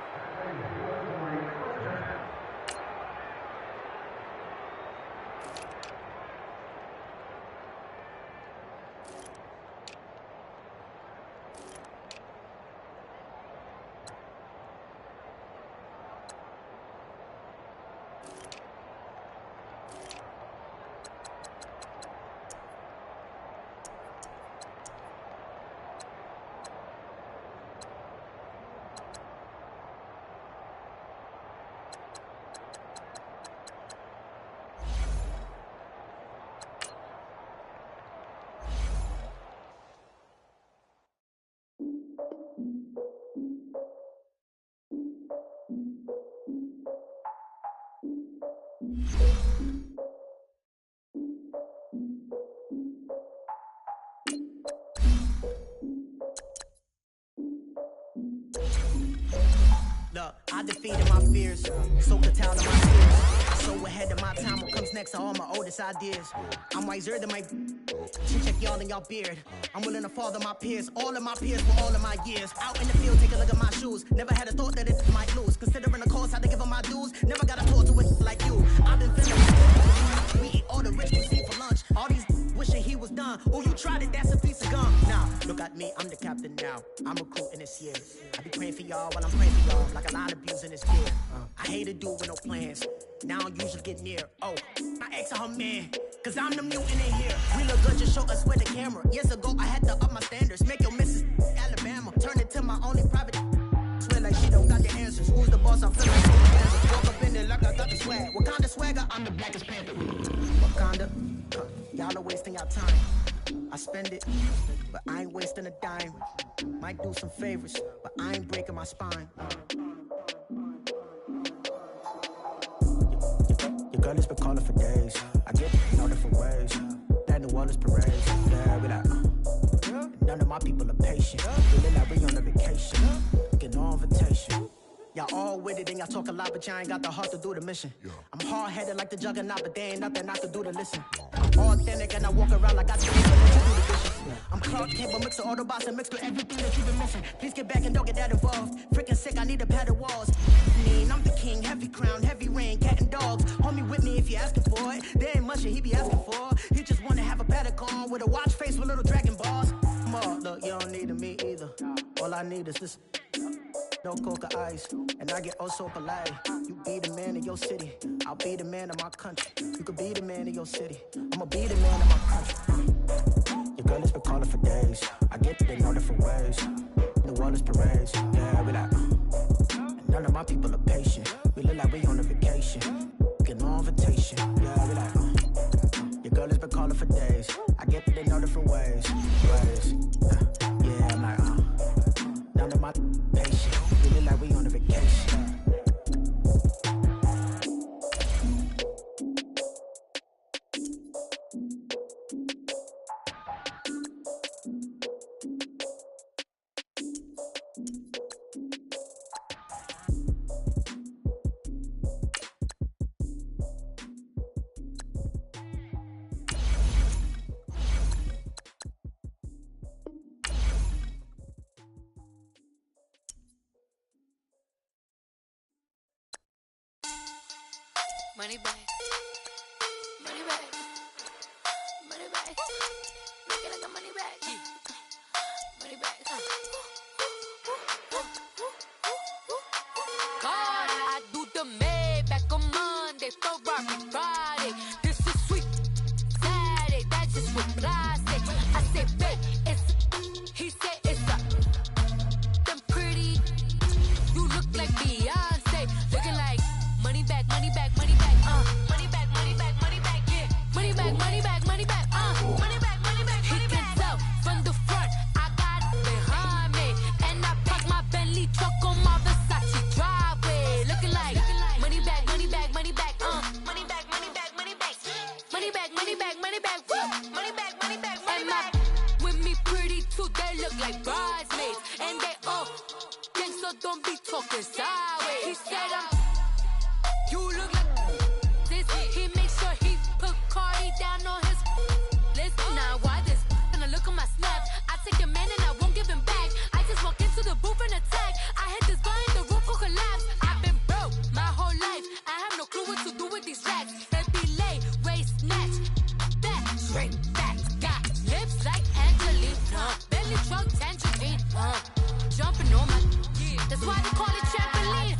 Look, I defeated my fears, soaked the towel in my tears. So ahead of my time, what comes next are all my oldest ideas. I'm wiser than my check y'all in y'all beard. I'm willing to father my peers, all of my peers for all of my years. Out in the field, take a look at my shoes. Never had a thought that it might lose. Considering the cost, I had to give them my dues. Never got a thought to it like you. I've been feeling. We eat all the rich cuisine for lunch. All these wishing he was done. Oh, you tried it, that's a piece of gum. Now, look at me, I'm the captain now. I'm recruiting this year. I be praying for y'all while I'm praying for y'all. Like a line abusing this kid. I hate a dude with no plans. Now I usually get near. Oh, my ex her man. Cause I'm the mutant in here. We look good, just show us where the camera. Years ago, I had to up my standards. Make your missus Alabama. Turn it to my only private. Swear like she don't got the answers. Who's the boss? I feel like so woke up in there like I got the swag. What kind of swagger? I'm the blackest panther. Wakanda. Y'all are wasting your time. I spend it, but I ain't wasting a dime. Might do some favors, but I ain't breaking my spine. Your girl has been calling for days. I get in all different ways. That New Orleans parades. Yeah, we like, none of my people are patient. Feeling like we on a vacation. Get no invitation. Y'all all with it and y'all talk a lot, but y'all ain't got the heart to do the mission. I'm hard-headed like the juggernaut, but there ain't nothing I can do to listen. I'm authentic and I walk around like I do the dishes. I'm Clark Kent, but mix the Autobots and mix with everything that you've been missing. Please get back and don't get that involved. Freaking sick, I need a pad of walls. I'm the king, heavy crown, heavy rain, cat and dogs. Homie with me if you're asking for it. There ain't much that he be asking for. He just wanna have a paddock on with a watch face with little dragon balls. Look, you don't need me either. All I need is this. No coca ice, and I get oh so polite. You be the man of your city, I'll be the man of my country. You could be the man of your city, I'ma be the man of my country. Your girl has been calling for days. I get it in all different ways. New Orleans parades, yeah, we like. And none of my people are patient. We look like we on a vacation. Get no invitation, yeah, we like. Your girl has been calling for days. I get it in all different ways. Yeah, I'm like, none of my patient. We look like we on a vacation. Money back. Money back. Money back. Make it like a money back. Money back. God, I do the Maybach on Monday, Ferrari ride. reply. I say, bet it's, he said it's a, them pretty. You look like Beyonce, looking like money back, money back, money back, money back, money back, money back, yeah, money back, money back, money back, money back, money back, money back. He can tell from the front, I got it behind me, and I park my Bentley truck on my Versace driveway, looking like money back, money back, money back, money back, money back, money back, money back, money back, money back, money back, money back, money back. With me pretty too, they look like bridesmaids, and they all gang, so don't be talking sideways. He said you look like this. He makes sure he put Cardi down on his list. Now why this? Gonna look at my snaps. I take your man and I won't give him back. I just walk into the booth and attack. I hit this guy and the roof will collapse. I've been broke my whole life. I have no clue what to do with these racks. They be lay, waist snatch, back, straight back. Got lips like Angelina, belly truck tangerine, jumping on my. That's why they call it trampoline.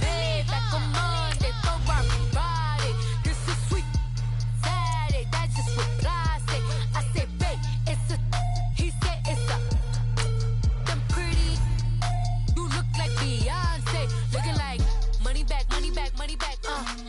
Hey, back on Monday, throw rock body. This is sweet Saturday, that's just reply. I say, babe, it's a. He said it's a. Them pretty. You look like Beyonce, looking like money back, money back, money back,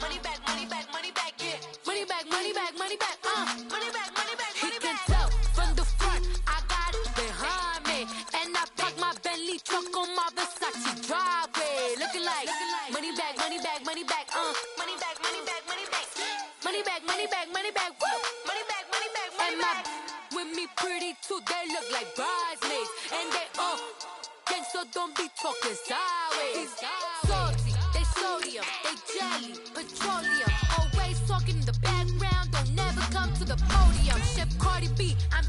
money back, money back, money back, yeah, money back, money back, money back, money back, money back. He can tell from the front, I got it behind me, and I park my Bentley truck on my Versace driveway, looking like money back, money back, money back, money back, money back, money back, money back, money back, money back, money back, money back, money back. With me pretty too, they look like bridesmaids, and they all gang, so don't be talking sideways. Salty, they sodium, they jelly, petroleum, always talking in the background, don't never come to the podium. Chef Cardi B, I'm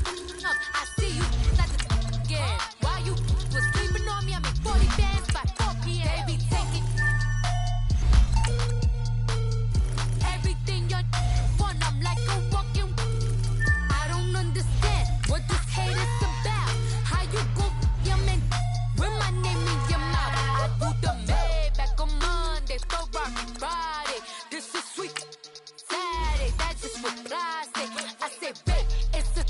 up, I see you like the again. Why you was sleeping on me? I make 40 bands by 4 p.m. They be taking everything you want. I'm like a walking. I don't understand what this hate is about. How you go, your man, with my name in your mouth. I do the Maybach on Monday, throw rock Friday. This is sweet Saturday, that's just reply. I say, babe, it's a.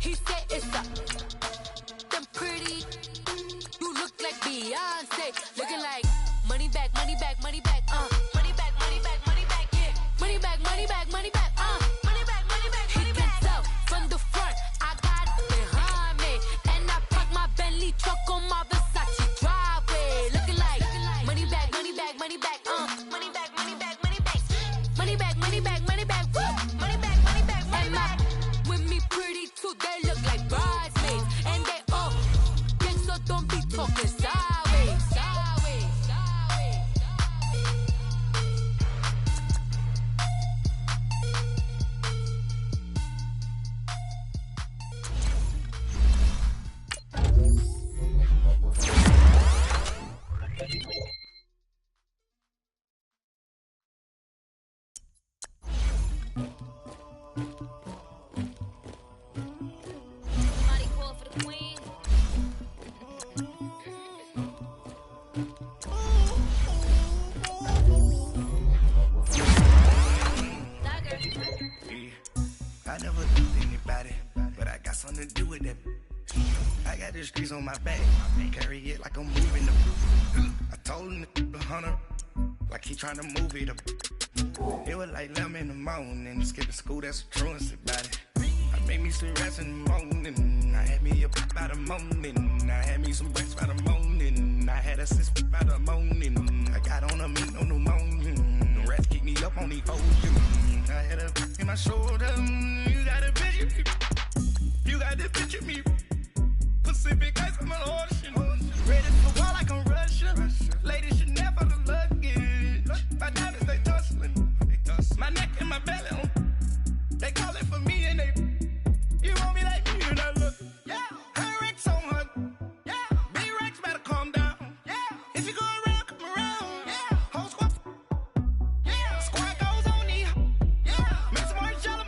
He said it's a. Them pretty. You look like Beyonce, looking like money back, money back, money back, money back, money back, money back, yeah, money back, money back, money back, money back, money back. He can tell from the front, I got it behind me, and I park my Bentley truck on my Versace driveway, looking like money back, money back, money back, money back, money back, money back, money back, money back, money back, money back, money back, money back. With me pretty too, they look like bridesmaids, and they all gang, so don't be talking sideways, sideways, sideways. Somebody call for the queen. I never loved anybody, but I got something to do with that. I got the streets on my back, carry it like I'm moving the. I told him to 100, like he trying to move it up. It was like 11 in the morning, skipping school, that's a truancy about it. I made me some rest in the morning, I had me a pop by the morning, I had me some breaks by the morning, I had a sis by the morning, I got on a meat on the morning, the rats keep me up on the ocean, I had a in my shoulder, you got a picture, you got the picture me, Pacific ice on my ocean, ready for war like I'm Russian, ladies should never the luggage, my diamonds they tussling, my neck and my belly on. They call it for me and they. You want me like me and I look. Yeah. Her Rex on her. Yeah. Big Rex better calm down. Yeah. If you go around, come around. Yeah. Whole squad. Yeah. Squad goes on the. Yeah. Make some orange jello.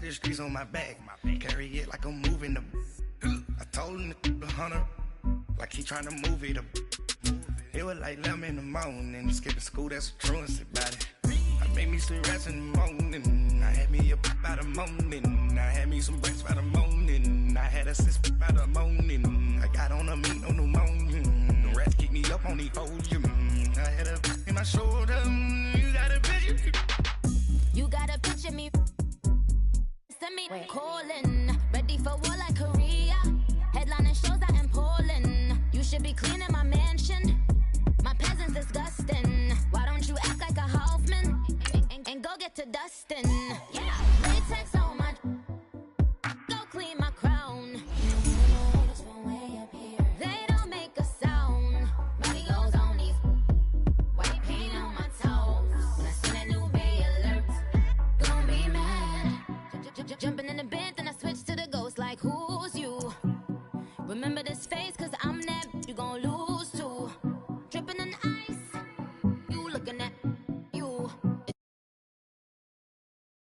the streets on my back. Carry it like I'm moving the. I told him the hunter, like he trying to move it up. It was like 11 in the morning. Skipping school, that's a truancy about it. I made me some rest in the morning. I had me a pop by the morning. I had me some breaks by the morning. I had a sis by the morning. I got on a meat, no pneumonia. The rats keep me up on the folium. I had a in my shoulder. You got a picture. You got a picture me. Send me calling. Ready for war like Korea. Headlining shows out in Poland. You should be cleaning my mansion. My peasants disgusting. Why don't you act like a Hoffman and go get to dustin'? Yeah, latex on my. Go clean my crown. They don't make a sound. Money goes on these. White paint on my toes. When I see that new bay alert, gon' be mad. Jumping in the bed, then I switch to the ghost like who's you? Remember this face, cause I'm that. You gon' lose.